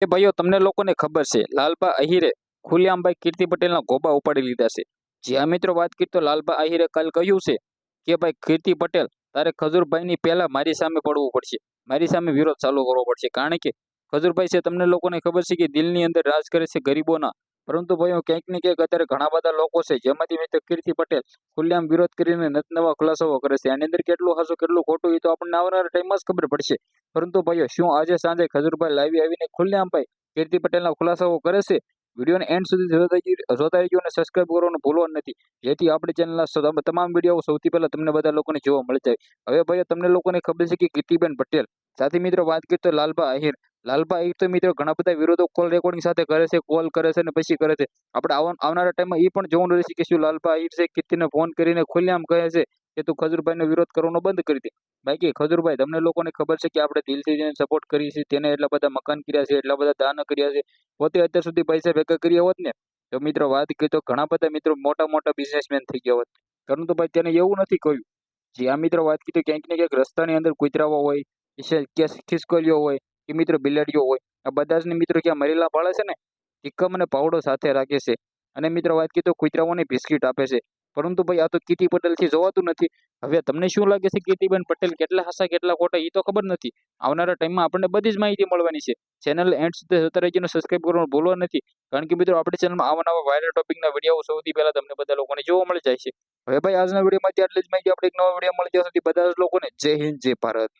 એ ભાઈઓ તમને લોકોને ખબર છે લાલબા આહિરે ખુલ્લેઆમ ભાઈ કીર્તિ પટેલના ગોબા ઉપાડી લીધા છે। જ્યાં મિત્રો વાત કરી તો લાલબા આહિરે કાલ કહ્યું છે કે ભાઈ કીર્તિ પટેલ તારે ખજૂરભાઈની પહેલા મારી સામે પડવું પડશે, મારી સામે વિરોધ ચાલુ કરવો પડશે। કારણ કે ખજૂરભાઈ છે તમને લોકોને ખબર છે કે દિલની અંદર રાજ કરે છે ગરીબોના, પરંતુ ભાઈઓ ક્યાંક ને ક્યાંક અત્યારે ઘણા બધા લોકો છે જેમાંથી મિત્ર કીર્તિ પટેલ ખુલ્લેઆમ વિરોધ કરીને નવા ખુલાસાઓ કરે છે। આની અંદર કેટલું હાચું કેટલું ખોટું એ તો આપણને આવનારા ટાઈમમાં જ ખબર પડશે। પરંતુ ભાઈઓ શું આજે સાંજે ખજૂરભાઈ લાવી આવીને ખુલ્લેઆમ ભાઈ કીર્તિ પટેલના ખુલાસાઓ કરે છે? વિડીયોને એન્ડ સુધી જોતા રહેજો અને સબસ્ક્રાઇબ કરવાનું ભૂલવાનું નથી, જેથી આપણી ચેનલના તમામ વિડીયો સૌથી પહેલા તમને બધા લોકોને જોવા મળી જાય। હવે ભાઈઓ તમને લોકોને ખબર છે કે કીર્તિબેન પટેલ સાથે મિત્રો વાત કરીએ તો લાલબા આહિર તો મિત્રો ઘણા બધા વિરોધો કોલ રેકોર્ડિંગ સાથે કરે છે, કોલ કરે છે અને પછી કરે છે। આપણે આવનારા ટાઈમમાં એ પણ જોવાનું રહેશે કે શું લાલબા આહિર છે કીર્તિને ફોન કરીને ખુલ્લેઆમ કહે છે કે તું ખજૂરભાઈનો વિરોધ કરવાનો બંધ કરી દે। બાકી ખજૂરભાઈ તમને લોકોને ખબર છે કે આપણે દિલથી જેને સપોર્ટ કરીએ છીએ, તેને એટલા બધા મકાન કર્યા છે, એટલા બધા દાન કર્યા છે, પોતે અત્યાર સુધી પૈસા ભેગા કર્યા હોત ને તો મિત્રો વાત કરીએ તો ઘણા બધા મિત્રો મોટા મોટા બિઝનેસમેન થઈ ગયા હોત। પરંતુ ભાઈ તેને એવું નથી કહ્યું। જે આ મિત્રો વાત કરી ક્યાંક ને ક્યાંક રસ્તાની અંદર કૂતરાઓ હોય કે ખિસકોલીઓ હોય કે મિત્રો બિલાડીઓ હોય, આ બધા જ મિત્રો ક્યાં મરેલા પાળે છે ને ચિક્કમ અને પાવડો સાથે રાખે છે અને મિત્રો વાત કરીએ તો કૂતરાઓને બિસ્કિટ આપે છે। પરંતુ ભાઈ આ તો કીર્તિ પટેલથી જોવાતું નથી। હવે તમને શું લાગે છે કીર્તિબેન પટેલ કેટલા હાસા કેટલા ખોટા એ તો ખબર નથી। આવનારા ટાઈમમાં આપણને બધી જ માહિતી મળવાની છે। ચેનલ એન્ડ સુધી જોતા રહેજો અને સબસ્ક્રાઇબ કરવાનું ભૂલવા નથી, કારણ કે મિત્રો આપણી ચેનલમાં આવા નવા વાયરલ ટોપિકના વિડીયો સૌથી પહેલા તમને બધા લોકોને જોવા મળી જાય છે। હવે ભાઈ આજના વિડીયોમાં આટલી જ માહિતી, આપણે એક નવા વિડીયો મળી જશે, બધા જ લોકોને જય હિન્દ જય ભારત।